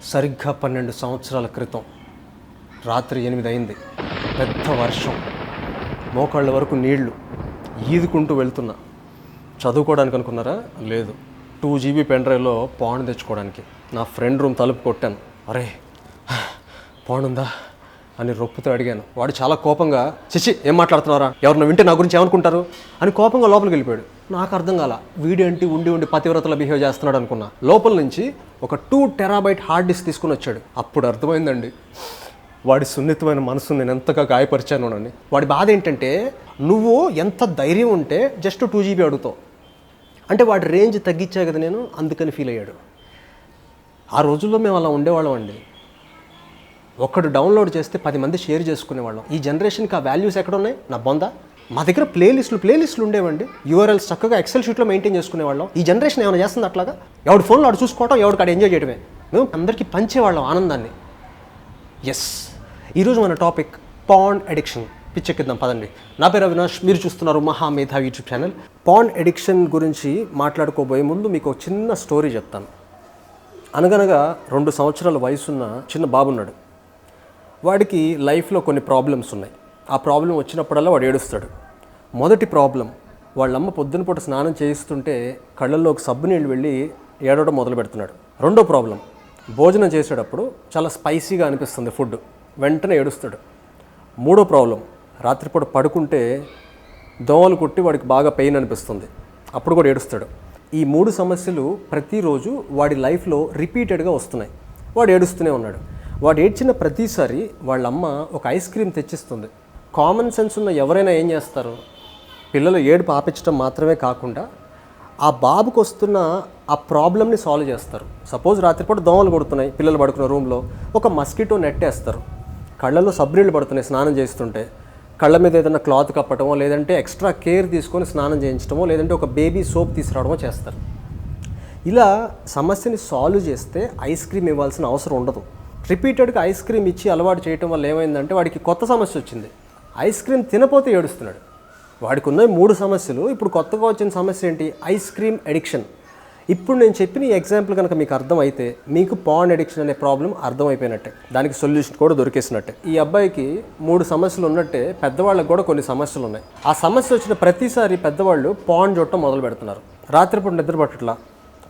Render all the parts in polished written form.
సరిగ్గా 12 సంవత్సరాల క్రితం రాత్రి 8 అయింది. పెద్ద వర్షం, మోకాళ్ళ వరకు నీళ్లు, ఈదుకుంటూ వెళ్తున్నా. చదువుకోవడానికి అనుకున్నారా? లేదు, 2 GB పెన్ డ్రైవ్లో పాన్ తెచ్చుకోవడానికి. నా ఫ్రెండ్ రూమ్ తలుపు కొట్టాను. అరే పాన్ ఉందా అని రొప్పుతో అడిగాను. వాడు చాలా కోపంగా, చిచి ఏం మాట్లాడుతున్నారా, ఎవరిని వింటే నా గురించి ఏమనుకుంటారు అని కోపంగా లోపలికి వెళ్ళిపోయాడు. నాకు అర్థం కాల, వీడేంటి ఉండి పతివ్రతలా బిహేవ్ చేస్తున్నాడు అనుకున్నా. లోపల నుంచి ఒక 2 TB హార్డ్ డిస్క్ తీసుకుని వచ్చాడు. అప్పుడు అర్థమైందండి వాడి సున్నితమైన మనసును నేను ఎంతగా గాయపరిచాను అని. వాడి బాధ ఏంటంటే, నువ్వు ఎంత ధైర్యం ఉంటే జస్ట్ 2 GB అడుగుతావు అంటే వాడి రేంజ్ తగ్గించా కదా నేను, అందుకని ఫీల్ అయ్యాడు. ఆ రోజుల్లో మేము అలా ఉండేవాళ్ళం అండి. ఒక్కడు డౌన్లోడ్ చేస్తే 10 మంది షేర్ చేసుకునేవాళ్ళం. ఈ జనరేషన్కి ఆ వాల్యూస్ ఎక్కడ ఉన్నాయి? నా బొంద. మా దగ్గర ప్లేలిస్టులు ఉండేవండి. యూఆర్ఎల్స్ చక్కగా ఎక్సెల్ షీట్లో మెయింటైన్ చేసుకునేవాళ్ళం. ఈ జనరేషన్ ఏమైనా చేస్తుంది అట్లాగా? ఎవడి ఫోన్లో ఆడు చూసుకోవటం, ఎవడికి ఆడు ఎంజాయ్ చేయడమే. మేము అందరికీ పంచేవాళ్ళం ఆనందాన్ని. ఎస్, ఈరోజు మన టాపిక్ పాన్ అడిక్షన్. పిచ్చెక్కిద్దాం పదండి. నా పేరు అవినాష్, మీరు చూస్తున్నారు మహామేధావి యూట్యూబ్ ఛానల్. పాన్ అడిక్షన్ గురించి మాట్లాడుకోబోయే ముందు మీకు ఒక చిన్న స్టోరీ చెప్తాను. అనగనగా 2 సంవత్సరాల వయసున్న చిన్న బాబున్నాడు. వాడికి లైఫ్లో కొన్ని ప్రాబ్లమ్స్ ఉన్నాయి. ఆ ప్రాబ్లం వచ్చినప్పుడల్లా వాడు ఏడుస్తాడు. మొదటి ప్రాబ్లం, వాళ్ళమ్మ పొద్దున పూట స్నానం చేయిస్తుంటే కళ్ళల్లో ఒక సబ్బు నీళ్ళు వెళ్ళి ఏడవడం మొదలు పెడుతున్నాడు. రెండో ప్రాబ్లం, భోజనం చేసేటప్పుడు చాలా స్పైసీగా అనిపిస్తుంది ఫుడ్, వెంటనే ఏడుస్తాడు. మూడో ప్రాబ్లం, రాత్రిపూట పడుకుంటే దోమలు కుట్టి వాడికి బాగా పెయిన్ అనిపిస్తుంది, అప్పుడు కూడా ఏడుస్తాడు. ఈ 3 సమస్యలు ప్రతిరోజు వాడి లైఫ్లో రిపీటెడ్గా వస్తున్నాయి. వాడు ఏడుస్తూనే ఉన్నాడు. వాడు ఏడ్చిన ప్రతిసారి వాళ్ళమ్మ ఒక ఐస్ క్రీమ్ తెచ్చిస్తుంది. కామన్ సెన్స్ ఉన్న ఎవరైనా ఏం చేస్తారు? పిల్లలు ఏడుపు ఆపించడం మాత్రమే కాకుండా ఆ బాబుకు వస్తున్న ఆ ప్రాబ్లమ్ని సాల్వ్ చేస్తారు. సపోజ్ రాత్రిపూట దోమలు కొడుతున్నాయి, పిల్లలు పడుకున్న రూమ్లో ఒక మస్కిటో నెట్ వేస్తారు. కళ్ళల్లో సబ్బునీళ్ళు పడుతున్నాయి స్నానం చేస్తుంటే, కళ్ళ మీద ఏదైనా క్లాత్ కప్పటమో, లేదంటే ఎక్స్ట్రా కేర్ తీసుకొని స్నానం చేయించడమో, లేదంటే ఒక బేబీ సోప్ తీసుకురావడమో చేస్తారు. ఇలా సమస్యని సాల్వ్ చేస్తే ఐస్ క్రీమ్ ఇవ్వాల్సిన అవసరం ఉండదు. రిపీటెడ్గా ఐస్ క్రీమ్ ఇచ్చి అలవాటు చేయడం వల్ల ఏమైందంటే వాడికి కొత్త సమస్య వచ్చింది. ఐస్ క్రీమ్ తినపోతే ఏడుస్తున్నాడు. వాడికి ఉన్న 3 సమస్యలు, ఇప్పుడు కొత్తగా వచ్చిన సమస్య ఏంటి? Ice cream addiction. ఇప్పుడు నేను చెప్పిన ఈ ఎగ్జాంపుల్ కనుక మీకు అర్థమైతే మీకు పాన్ అడిక్షన్ అనే ప్రాబ్లం అర్థమైపోయినట్టే, దానికి సొల్యూషన్ కూడా దొరికేసినట్టే. ఈ అబ్బాయికి 3 సమస్యలు ఉన్నట్టే పెద్దవాళ్ళకి కూడా కొన్ని సమస్యలు ఉన్నాయి. ఆ సమస్య వచ్చిన ప్రతిసారి పెద్దవాళ్ళు పాన్ చూడటం మొదలు పెడుతున్నారు. రాత్రిపూట నిద్ర పట్టట్లా,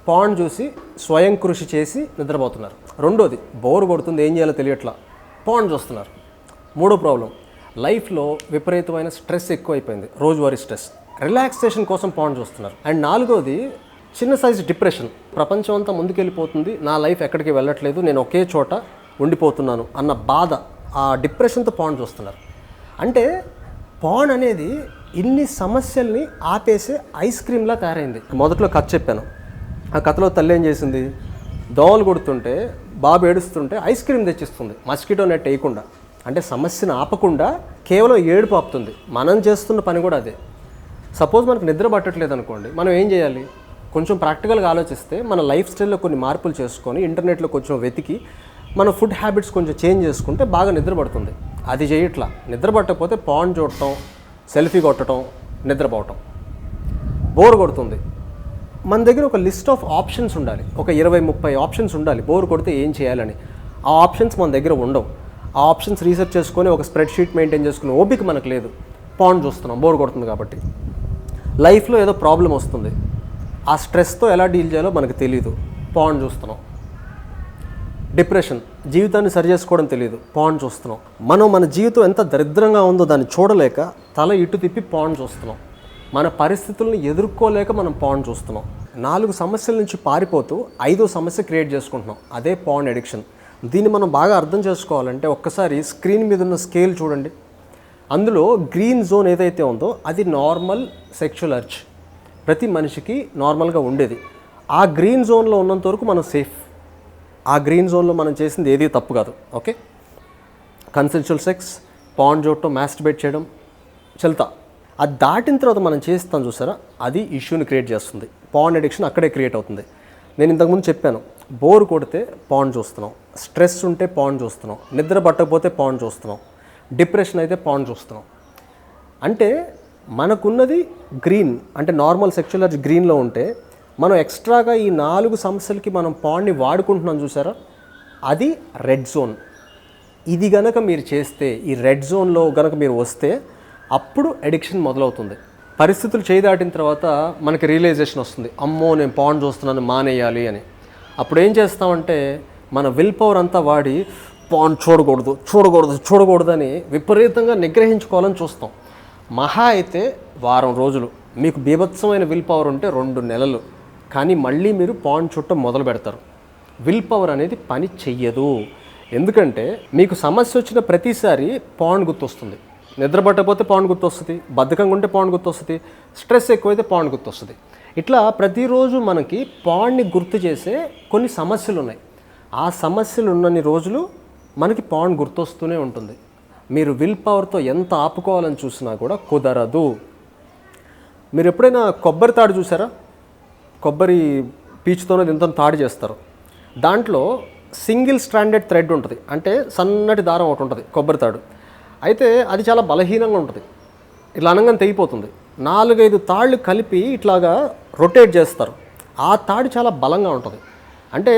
పాన్ చూసి స్వయం కృషి చేసి నిద్రపోతున్నారు. రెండోది, బోర్ కొడుతుంది, ఏం చేయాలో తెలియట్లా, పాన్ చూస్తున్నారు. మూడో ప్రాబ్లం, లైఫ్లో విపరీతమైన స్ట్రెస్ ఎక్కువైపోయింది, రోజువారీ స్ట్రెస్, రిలాక్సేషన్ కోసం పాన్ చూస్తున్నారు. అండ్ నాలుగోది, చిన్న సైజు డిప్రెషన్. ప్రపంచం అంతా ముందుకెళ్ళిపోతుంది, నా లైఫ్ ఎక్కడికి వెళ్ళట్లేదు, నేను ఒకే చోట ఉండిపోతున్నాను అన్న బాధ, ఆ డిప్రెషన్తో పాన్ చూస్తున్నారు. అంటే పాన్ అనేది ఇన్ని సమస్యల్ని ఆపేసే ఐస్ క్రీమ్లా తయారైంది. మొదట్లో కథ చెప్పాను. ఆ కథలో తల్లి ఏం చేసింది? దోమలు కొడుతుంటే బాబు ఏడుస్తుంటే ఐస్ క్రీమ్ తెచ్చిస్తుంది, మస్కిటో నెట్ వేయకుండా. అంటే సమస్యను ఆపకుండా కేవలం ఏడుపు ఆపుతుంది. మనం చేస్తున్న పని కూడా అదే. సపోజ్ మనకు నిద్ర పట్టట్లేదు అనుకోండి, మనం ఏం చేయాలి? కొంచెం ప్రాక్టికల్గా ఆలోచిస్తే మన లైఫ్ స్టైల్లో కొన్ని మార్పులు చేసుకొని, ఇంటర్నెట్లో కొంచెం వెతికి మన ఫుడ్ హ్యాబిట్స్ కొంచెం చేంజ్ చేసుకుంటే బాగా నిద్ర పడుతుంది. అది చేయట్లా. నిద్ర పట్టకపోతే పాన్ చూడటం, సెల్ఫీ కొట్టడం, నిద్రపోవటం. బోర్ కొడుతుంది, మన దగ్గర ఒక లిస్ట్ ఆఫ్ ఆప్షన్స్ ఉండాలి, ఒక 20-30 ఆప్షన్స్ ఉండాలి బోర్ కొడితే ఏం చేయాలని. ఆ ఆప్షన్స్ మన దగ్గర ఉండవు. ఆ ఆప్షన్స్ రీసెర్చ్ చేసుకొని ఒక స్ప్రెడ్షీట్ మెయింటైన్ చేసుకుని ఓపిక మనకు లేదు. పాన్ చూస్తున్నాం, బోర్ కొడుతుంది కాబట్టి. లైఫ్లో ఏదో ప్రాబ్లం వస్తుంది, ఆ స్ట్రెస్తో ఎలా డీల్ చేయాలో మనకు తెలియదు, పాన్ చూస్తున్నాం. డిప్రెషన్, జీవితాన్ని సరి చేసుకోవడం తెలియదు, పాన్ చూస్తున్నాం. మనం మన జీవితం ఎంత దరిద్రంగా ఉందో దాన్ని చూడలేక తల ఇటు తిప్పి పాన్ చూస్తున్నాం. మన పరిస్థితులను ఎదుర్కోలేక మనం పాన్ చూస్తున్నాం. 4 సమస్యల నుంచి పారిపోతూ 5వ సమస్య క్రియేట్ చేసుకుంటున్నాం, అదే పాన్ అడిక్షన్. దీన్ని మనం బాగా అర్థం చేసుకోవాలంటే ఒక్కసారి స్క్రీన్ మీద ఉన్న స్కేల్ చూడండి. అందులో గ్రీన్ జోన్ ఏదైతే ఉందో అది నార్మల్ సెక్షువల్ అర్జ్, ప్రతి మనిషికి నార్మల్గా ఉండేది. ఆ గ్రీన్ జోన్లో ఉన్నంత వరకు మనం సేఫ్. ఆ గ్రీన్ జోన్లో మనం చేసింది ఏది తప్పు కాదు. ఓకే, కన్సెన్షువల్ సెక్స్, పాన్ చూడటం, మాస్టర్బేట్ చేయడం చెల్తా. అది దాటిన తర్వాత మనం చేస్తాం చూసారా, అది ఇష్యూని క్రియేట్ చేస్తుంది. పాన్ అడిక్షన్ అక్కడే క్రియేట్ అవుతుంది. నేను ఇంతకుముందు చెప్పాను, బోర్ కొడితే పాన్ చూస్తున్నాం, స్ట్రెస్ ఉంటే పాన్ చూస్తున్నాం, నిద్ర పట్టకపోతే పాన్ చూస్తున్నాం, డిప్రెషన్ అయితే పాన్ చూస్తున్నాం. అంటే మనకున్నది గ్రీన్, అంటే నార్మల్ సెక్షువల్ అర్జ్ గ్రీన్లో ఉంటే మనం ఎక్స్ట్రాగా ఈ 4 సమస్యలకి మనం పాన్ని వాడుకుంటున్నాం చూసారా, అది రెడ్ జోన్. ఇది గనక మీరు చేస్తే, ఈ రెడ్ జోన్లో గనక మీరు వస్తే అప్పుడు అడిక్షన్ మొదలవుతుంది. పరిస్థితులు చేయి దాటిన తర్వాత మనకి రియలైజేషన్ వస్తుంది, అమ్మో నేను పాన్ చూస్తున్నాను, మానేయాలి అని. అప్పుడు ఏం చేస్తామంటే మన విల్ పవర్ అంతా వాడి పాన్ చూడకూడదు అని విపరీతంగా నిగ్రహించుకోవాలని చూస్తాం. మహా అయితే వారం రోజులు, మీకు బీభత్సమైన విల్ పవర్ ఉంటే 2 నెలలు, కానీ మళ్ళీ మీరు పాన్ చుట్టం మొదలు పెడతారు. విల్ పవర్ అనేది పని చెయ్యదు. ఎందుకంటే మీకు సమస్య వచ్చిన ప్రతిసారి పాన్ గుర్తొస్తుంది. నిద్ర పట్టకపోతే పాన్ గుర్తొస్తుంది, బద్ధకంగా ఉంటే పాన్ గుర్తొస్తుంది, స్ట్రెస్ ఎక్కువైతే పాన్ గుర్తొస్తుంది. ఇట్లా ప్రతిరోజు మనకి పాన్ని గుర్తు చేసే కొన్ని సమస్యలు ఉన్నాయి. ఆ సమస్యలు ఉన్నన్ని రోజులు మనకి పాన్ గుర్తొస్తూనే ఉంటుంది. మీరు విల్ పవర్తో ఎంత ఆపుకోవాలని చూసినా కూడా కుదరదు. మీరు ఎప్పుడైనా కొబ్బరి తాడు చూసారా? కొబ్బరి పీచుతోనే దీంతో తాడు చేస్తారు. దాంట్లో సింగిల్ స్ట్రాండెడ్ థ్రెడ్ ఉంటుంది, అంటే సన్నటి దారం ఒకటి ఉంటుంది కొబ్బరి తాడు. అయితే అది చాలా బలహీనంగా ఉంటుంది, ఇట్లా అనగానే తెగిపోతుంది. 4-5 తాళ్ళు కలిపి ఇట్లాగా రొటేట్ చేస్తారు. ఆ తాడు చాలా బలంగా ఉంటుంది, అంటే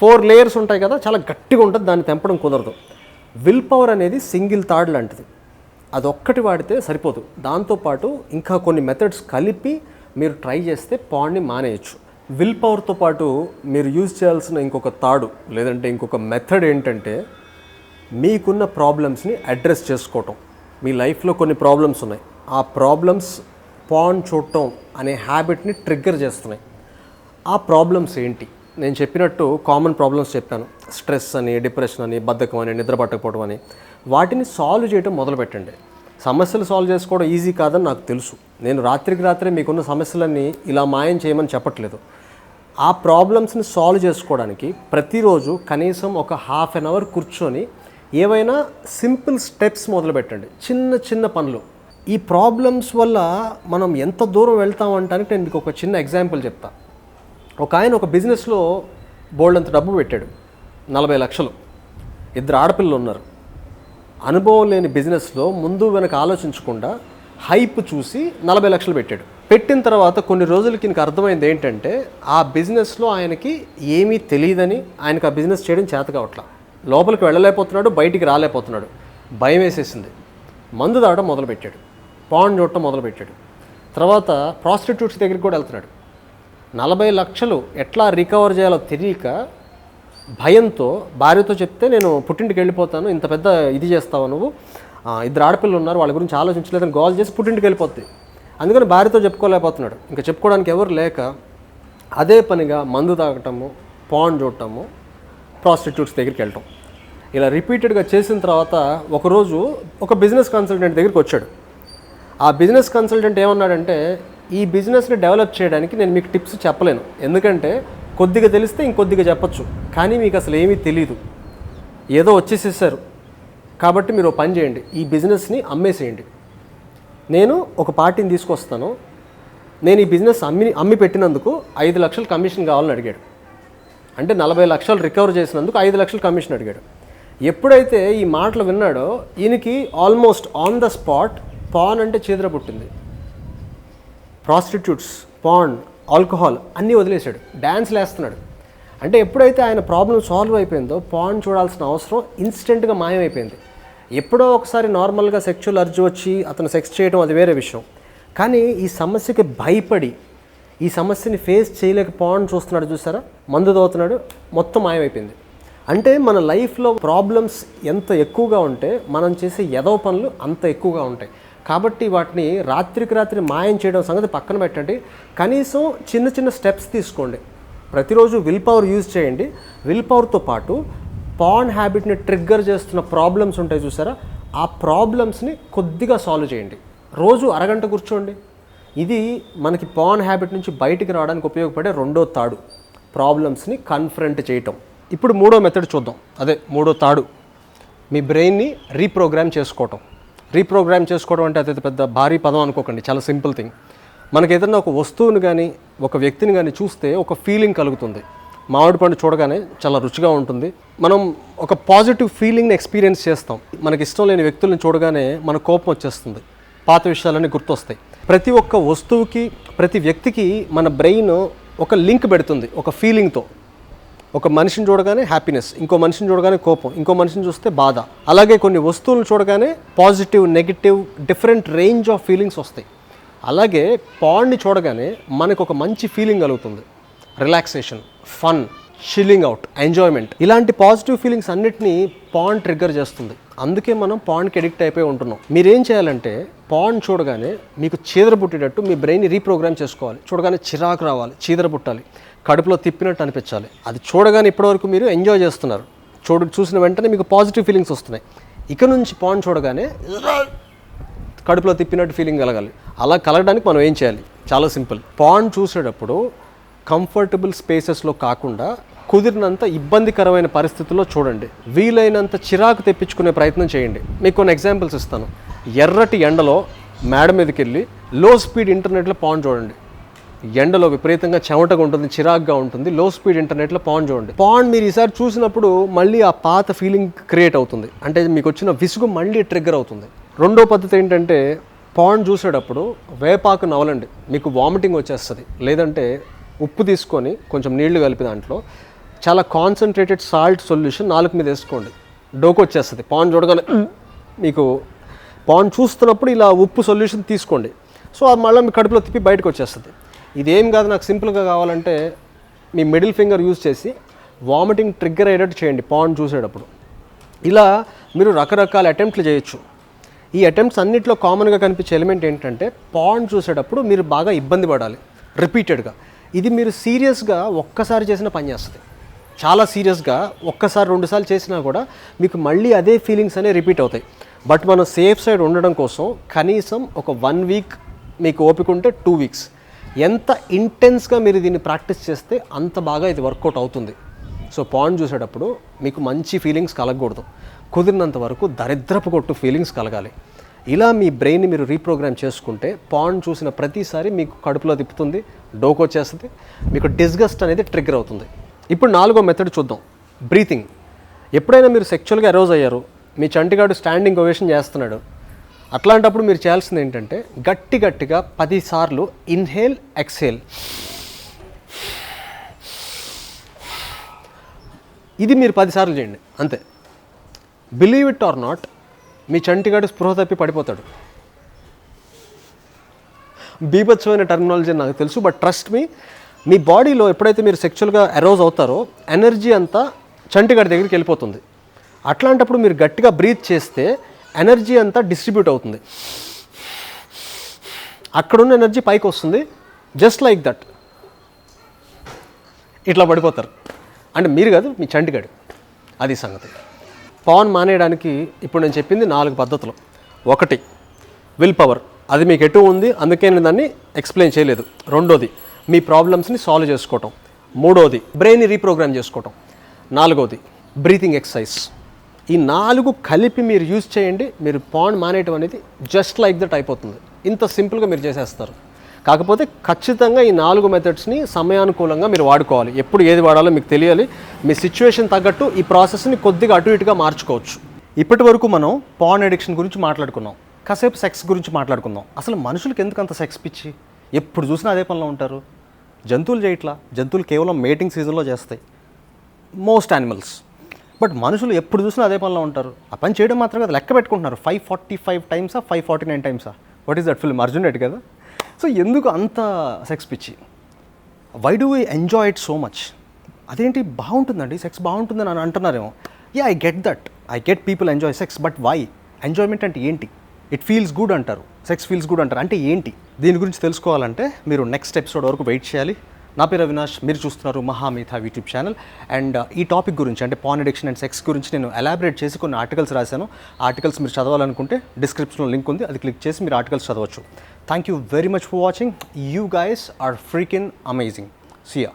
4 లేయర్స్ ఉంటాయి కదా, చాలా గట్టిగా ఉంటుంది, దాన్ని తెంపడం కుదరదు. విల్ పవర్ అనేది సింగిల్ తాడు లాంటిది, అదొక్కటి వాడితే సరిపోదు. దాంతోపాటు ఇంకా కొన్ని మెథడ్స్ కలిపి మీరు ట్రై చేస్తే పాన్ని మానేయచ్చు. విల్ పవర్తో పాటు మీరు యూజ్ చేయాల్సిన ఇంకొక తాడు లేదంటే ఇంకొక మెథడ్ ఏంటంటే మీకున్న ప్రాబ్లమ్స్ని అడ్రస్ చేసుకోవటం. మీ లైఫ్లో కొన్ని ప్రాబ్లమ్స్ ఉన్నాయి, ఆ ప్రాబ్లమ్స్ పాన్ చూడటం అనే హ్యాబిట్ని ట్రిగ్గర్ చేస్తున్నాయి. ఆ ప్రాబ్లమ్స్ ఏంటి? నేను చెప్పినట్టు కామన్ ప్రాబ్లమ్స్ చెప్పాను, స్ట్రెస్ అని, డిప్రెషన్ అని, బద్ధకం అని, నిద్ర పట్టకపోవడం అని. వాటిని సాల్వ్ చేయడం మొదలుపెట్టండి. సమస్యలు సాల్వ్ చేసుకోవడం ఈజీ కాదని నాకు తెలుసు. నేను రాత్రికి రాత్రే మీకున్న సమస్యలన్నీ ఇలా మాయం చేయమని చెప్పట్లేదు. ఆ ప్రాబ్లమ్స్ని సాల్వ్ చేసుకోవడానికి ప్రతిరోజు కనీసం ఒక ½ అన్ అవర్ కూర్చొని ఏవైనా సింపుల్ స్టెప్స్ మొదలుపెట్టండి, చిన్న చిన్న పనులు. ఈ ప్రాబ్లమ్స్ వల్ల మనం ఎంత దూరం వెళ్తామంటానికి నేను మీకు ఒక చిన్న ఎగ్జాంపుల్ చెప్తా. ఒక ఆయన ఒక బిజినెస్లో బోల్డంత డబ్బు పెట్టాడు, 40 లక్షలు. 2 ఆడపిల్లలు ఉన్నారు. అనుభవం లేని బిజినెస్లో ముందు వెనక ఆలోచించకుండా హైప్ చూసి 40 లక్షలు పెట్టాడు. పెట్టిన తర్వాత కొన్ని రోజులకి నాకు అర్థమైంది ఏంటంటే ఆ బిజినెస్లో ఆయనకి ఏమీ తెలియదని, ఆయనకు ఆ బిజినెస్ చేయడం చేత కావట్లా. లోపలికి వెళ్ళలేకపోతున్నాడు, బయటికి రాలేకపోతున్నాడు. భయం వేసేసింది. మందు తాగడం మొదలుపెట్టాడు, పాన్ చూడటం మొదలుపెట్టాడు. తర్వాత ప్రాస్టిట్యూట్స్ దగ్గరికి కూడా వెళ్తున్నాడు. 40 లక్షలు ఎట్లా రికవర్ చేయాలో తెలియక భయంతో భార్యతో చెప్తే, నేను పుట్టింటికి వెళ్ళిపోతాను, ఇంత పెద్ద ఇది చేస్తావు నువ్వు, 2 ఆడపిల్లలు ఉన్నారు, వాళ్ళ గురించి ఆలోచించలేదని గోల్ చేసి పుట్టింటికి వెళ్ళిపోద్ది. అందుకని భార్యతో చెప్పుకోలేకపోతున్నాడు. ఇంకా చెప్పుకోవడానికి ఎవరు లేక అదే పనిగా మందు తాగటము, పాన్ చూడటము, ప్రాస్టిట్యూట్స్ దగ్గరికి వెళ్ళటం, ఇలా రిపీటెడ్గా చేసిన తర్వాత ఒకరోజు ఒక బిజినెస్ కన్సల్టెంట్ దగ్గరికి వచ్చాడు. ఆ బిజినెస్ కన్సల్టెంట్ ఏమన్నాడంటే, ఈ బిజినెస్ని డెవలప్ చేయడానికి నేను మీకు టిప్స్ చెప్పలేను, ఎందుకంటే కొద్దిగా తెలిస్తే ఇంకొద్దిగా చెప్పచ్చు, కానీ మీకు అసలు ఏమీ తెలీదు, ఏదో వచ్చేసేసారు. కాబట్టి మీరు పని చేయండి, ఈ బిజినెస్ని అమ్మేసేయండి, నేను ఒక పార్టీని తీసుకొస్తాను, నేను ఈ బిజినెస్ అమ్మి పెట్టినందుకు 5 లక్షలు కమిషన్ కావాలని అడిగాడు. అంటే 40 లక్షలు రికవర్ చేసినందుకు 5 లక్షలు కమిషన్ అడిగాడు. ఎప్పుడైతే ఈ మాటలు విన్నాడో ఈయనకి almost on the spot pan అంటే చీదర పుట్టింది. ప్రాస్టిట్యూట్స్, పాన్, ఆల్కహాల్ అన్నీ వదిలేశాడు, డ్యాన్స్లు వేస్తున్నాడు. అంటే ఎప్పుడైతే ఆయన ప్రాబ్లం సాల్వ్ అయిపోయిందో పాన్ చూడాల్సిన అవసరం ఇన్స్టెంట్గా మాయమైపోయింది. ఎప్పుడో ఒకసారి నార్మల్గా సెక్షువల్ అర్జు వచ్చి అతను సెక్స్ చేయడం అది వేరే విషయం, కానీ ఈ సమస్యకి భయపడి ఈ సమస్యని ఫేస్ చేయలేక పాన్ చూస్తున్నాడు, చూసారా, మందు తోతున్నాడు, మొత్తం మాయమైపోయింది. అంటే మన లైఫ్లో ప్రాబ్లమ్స్ ఎంత ఎక్కువగా ఉంటే మనం చేసే ఎదవ పనులు అంత ఎక్కువగా ఉంటాయి. కాబట్టి వాటిని రాత్రికి రాత్రి మాయం చేయడం సంగతి పక్కన పెట్టండి, కనీసం చిన్న చిన్న స్టెప్స్ తీసుకోండి. ప్రతిరోజు విల్ పవర్ యూజ్ చేయండి. విల్ పవర్తో పాటు పాన్ హ్యాబిట్ని ట్రిగ్గర్ చేస్తున్న ప్రాబ్లమ్స్ ఉంటాయి చూసారా, ఆ ప్రాబ్లమ్స్ని కొద్దిగా సాల్వ్ చేయండి. రోజు అరగంట కూర్చోండి. ఇది మనకి పాన్ హ్యాబిట్ నుంచి బయటికి రావడానికి ఉపయోగపడే 2వ తాడు, ప్రాబ్లమ్స్ని కన్ఫ్రంట్ చేయటం. ఇప్పుడు 3వ మెథడ్ చూద్దాం. అదే 3వ తాడు, మీ బ్రెయిన్ని రీప్రోగ్రామ్ చేసుకోవటం. రీప్రోగ్రామ్ చేసుకోవడం అంటే అది పెద్ద భారీ పదం అనుకోకండి, చాలా సింపుల్ థింగ్. మనకి ఏదైనా ఒక వస్తువుని కానీ ఒక వ్యక్తిని కానీ చూస్తే ఒక ఫీలింగ్ కలుగుతుంది. మామిడి పండు చూడగానే చాలా రుచిగా ఉంటుంది, మనం ఒక పాజిటివ్ ఫీలింగ్ని ఎక్స్పీరియన్స్ చేస్తాం. మనకి ఇష్టం లేని వ్యక్తులను చూడగానే మన కోపం వచ్చేస్తుంది, పాత విషయాలన్నీ గుర్తొస్తాయి. ప్రతి ఒక్క వస్తువుకి, ప్రతి వ్యక్తికి మన బ్రెయిన్ ఒక లింక్ పెడుతుంది ఒక ఫీలింగ్తో. ఒక మనిషిని చూడగానే హ్యాపీనెస్, ఇంకో మనిషిని చూడగానే కోపం, ఇంకో మనిషిని చూస్తే బాధ. అలాగే కొన్ని వస్తువులను చూడగానే positive, negative, different range of feelings వస్తాయి. అలాగే పాండ్ని చూడగానే మనకు ఒక మంచి ఫీలింగ్ కలుగుతుంది. Relaxation, fun, chilling out, enjoyment, ఇలాంటి పాజిటివ్ ఫీలింగ్స్ అన్నిటినీ పాండ్ ట్రిగ్గర్ చేస్తుంది. అందుకే మనం పాండ్కి అడిక్ట్ అయిపోయి ఉంటున్నాం. మీరేం చేయాలంటే పాండ్ చూడగానే మీకు చీదర పుట్టేటట్టు మీ బ్రెయిన్ని రీప్రోగ్రామ్ చేసుకోవాలి. చూడగానే చిరాకు రావాలి, చీదర పుట్టాలి, కడుపులో తిప్పినట్టు అనిపించాలి. అది చూడగానే ఇప్పటివరకు మీరు ఎంజాయ్ చేస్తున్నారు. చూసిన వెంటనే మీకు పాజిటివ్ ఫీలింగ్స్ వస్తున్నాయి. ఇక నుంచి పాండ్ చూడగానే కడుపులో తిప్పినట్టు ఫీలింగ్ కలగాలి. అలా కలగడానికి మనం ఏం చేయాలి? చాలా సింపుల్. పాండ్ చూసేటప్పుడు కంఫర్టబుల్ స్పేసెస్లో కాకుండా కుదిరినంత ఇబ్బందికరమైన పరిస్థితుల్లో చూడండి. వీలైనంత చిరాకు తెప్పించుకునే ప్రయత్నం చేయండి. మీకు కొన్ని ఎగ్జాంపుల్స్ ఇస్తాను. ఎర్రటి ఎండలో మేడ మీదకి వెళ్ళి లో స్పీడ్ ఇంటర్నెట్లో పాండ్ చూడండి. ఎండలో విపరీతంగా చెమటగా ఉంటుంది, చిరాకుగా ఉంటుంది. లో స్పీడ్ ఇంటర్నెట్లో పాండ్ చూడండి. పాండ్ మీరు ఈసారి చూసినప్పుడు మళ్ళీ ఆ పాత ఫీలింగ్ క్రియేట్ అవుతుంది. అంటే మీకు వచ్చిన విసుగు మళ్ళీ ట్రిగ్గర్ అవుతుంది. రెండో పద్ధతి ఏంటంటే పాండ్ చూసేటప్పుడు వేపాకు నవలండి. మీకు వామిటింగ్ వచ్చేస్తుంది. లేదంటే ఉప్పు తీసుకొని కొంచెం నీళ్లు కలిపి దాంట్లో చాలా కాన్సన్ట్రేటెడ్ సాల్ట్ సొల్యూషన్ నాలుగు మీద వేసుకోండి. డోకు వచ్చేస్తుంది. పాండ్ చూడగానే మీకు పాండ్ చూస్తున్నప్పుడు ఇలా ఉప్పు సొల్యూషన్ తీసుకోండి. సో అది మళ్ళీ మీ కడుపులో తిప్పి బయటకు వచ్చేస్తుంది. ఇదేం కాదు, నాకు సింపుల్గా కావాలంటే మీ మిడిల్ ఫింగర్ యూజ్ చేసి వామిటింగ్ ట్రిగ్గర్ అయ్యేటట్టు చేయండి పాండ్ చూసేటప్పుడు. ఇలా మీరు రకరకాల అటెంప్ట్లు చేయొచ్చు. ఈ అటెంప్ట్స్ అన్నింటిలో కామన్గా కనిపించే ఎలిమెంట్ ఏంటంటే పాండ్ చూసేటప్పుడు మీరు బాగా ఇబ్బంది పడాలి రిపీటెడ్గా. ఇది మీరు సీరియస్గా ఒక్కసారి చేసిన పని చేస్తుంది. చాలా సీరియస్గా ఒక్కసారి రెండుసార్లు చేసినా కూడా మీకు మళ్ళీ అదే ఫీలింగ్స్ అనేవి రిపీట్ అవుతాయి. బట్ మనం సేఫ్ సైడ్ ఉండడం కోసం కనీసం ఒక 1 వీక్, మీకు ఓపిక ఉంటే 2 వీక్స్, ఎంత ఇంటెన్స్గా మీరు దీన్ని ప్రాక్టీస్ చేస్తే అంత బాగా ఇది వర్కౌట్ అవుతుంది. సో పాండ్ చూసేటప్పుడు మీకు మంచి ఫీలింగ్స్ కలగకూడదు. కుదిరినంత వరకు దరిద్రపు కొట్టు ఫీలింగ్స్ కలగాలి. ఇలా మీ బ్రెయిన్ని మీరు రీప్రోగ్రామ్ చేసుకుంటే పాండ్ చూసిన ప్రతిసారి మీకు కడుపులో తిప్పుతుంది, డోకు వచ్చేస్తుంది, మీకు డిస్గస్ట్ అనేది ట్రిగ్గర్ అవుతుంది. ఇప్పుడు 4వ మెథడ్ చూద్దాం, బ్రీతింగ్. ఎప్పుడైనా మీరు సెక్చువల్గా అరోజ్ అయ్యారు, మీ చంటిగాడు స్టాండింగ్ ఓవేషన్ చేస్తున్నాడు, అట్లాంటప్పుడు మీరు చేయాల్సింది ఏంటంటే గట్టిగా 10 సార్లు ఇన్హేల్, ఎక్స్హేల్. ఇది మీరు 10 సార్లు చేయండి అంతే. బిలీవ్ ఇట్ ఆర్ నాట్, మీ చంటిగాడు స్పృహ తప్పి పడిపోతాడు. బీభత్సమైన టర్మినాలజీ నాకు తెలుసు, బట్ ట్రస్ట్ మీ బాడీలో ఎప్పుడైతే మీరు సెక్చువల్గా అరోజ్ అవుతారో ఎనర్జీ అంతా చంటిగాడి దగ్గరికి వెళ్ళిపోతుంది. అట్లాంటప్పుడు మీరు గట్టిగా బ్రీత్ చేస్తే ఎనర్జీ అంతా డిస్ట్రిబ్యూట్ అవుతుంది. అక్కడున్న ఎనర్జీ పైకి వస్తుంది. జస్ట్ లైక్ దట్ ఇట్లా పడిపోతారు. అంటే మీరు కాదు, మీ చంటిగాడు. అది సంగతి. పాన్ మానేయడానికి ఇప్పుడు నేను చెప్పింది 4 పద్ధతులు. 1 విల్ పవర్, అది మీకు ఎటు ఉంది, అందుకే నేను దాన్ని ఎక్స్ప్లెయిన్ చేయలేదు. 2వది మీ ప్రాబ్లమ్స్ని సాల్వ్ చేసుకోవటం. 3వది బ్రెయిన్ని రీప్రోగ్రామ్ చేసుకోవటం. 4వది బ్రీతింగ్ ఎక్సర్సైజ్. ఈ 4 కలిపి మీరు యూజ్ చేయండి. మీరు పాన్ మానేయటం అనేది జస్ట్ లైక్ దట్ అయిపోతుంది. ఇంత సింపుల్గా మీరు చేసేస్తారు. కాకపోతే ఖచ్చితంగా ఈ 4 మెథడ్స్ని సమయానుకూలంగా మీరు వాడుకోవాలి. ఎప్పుడు ఏది వాడాలో మీకు తెలియాలి. మీ సిచ్యువేషన్ తగ్గట్టు ఈ ప్రాసెస్ని కొద్దిగా అటు ఇటుగా మార్చుకోవచ్చు. ఇప్పటి వరకు మనం పాన్ అడిక్షన్ గురించి మాట్లాడుకున్నాం. కాసేపు సెక్స్ గురించి మాట్లాడుకుందాం. అసలు మనుషులకి ఎందుకు అంత సెక్స్ పిచ్చి? ఎప్పుడు చూసినా అదే పనిలో ఉంటారు. జంతువులు చేయట్లా. జంతువులు కేవలం మేటింగ్ సీజన్లో చేస్తాయి, మోస్ట్ యానిమల్స్. బట్ మనుషులు ఎప్పుడు చూసినా అదే పనిలో ఉంటారు. ఆ పని చేయడం మాత్రం కదా, లెక్క పెట్టుకుంటున్నారు. 545 టైమ్సా, 549 టైమ్సా? What is that film? Arjun Reddy కదా. సో ఎందుకు అంత సెక్స్ పిచ్చి? Why do we enjoy it so much? అదేంటి బాగుంటుందండి, సెక్స్ బాగుంటుందని అని అంటున్నారేమో. Yeah, I get that. I get people enjoy sex, but why? Enjoyment అంటే ఏంటి? ఇట్ ఫీల్స్ గుడ్ అంటారు, సెక్స్ ఫీల్స్ గుడ్ అంటారు. అంటే ఏంటి? దీని గురించి తెలుసుకోవాలంటే మీరు నెక్స్ట్ ఎపిసోడ్ వరకు వెయిట్ చేయాలి. నా పేరు అవినాష్, మీరు చూస్తున్నారు మహామేధా యూట్యూబ్ ఛానల్. అండ్ ఈ టాపిక్ గురించి, అంటే పాన్ అడిక్షన్ అండ్ సెక్స్ గురించి నేను ఎలాబరేట్ చేసి కొన్ని ఆర్టికల్స్ రాశాను. ఆర్టికల్స్ మీరు చదవాలనుకుంటే డిస్క్రిప్షన్లో లింక్ ఉంది, అది క్లిక్ చేసి మీరు ఆర్టికల్స్ చదవచ్చు. Thank you very much for watching. You guys are freaking amazing. See yeah.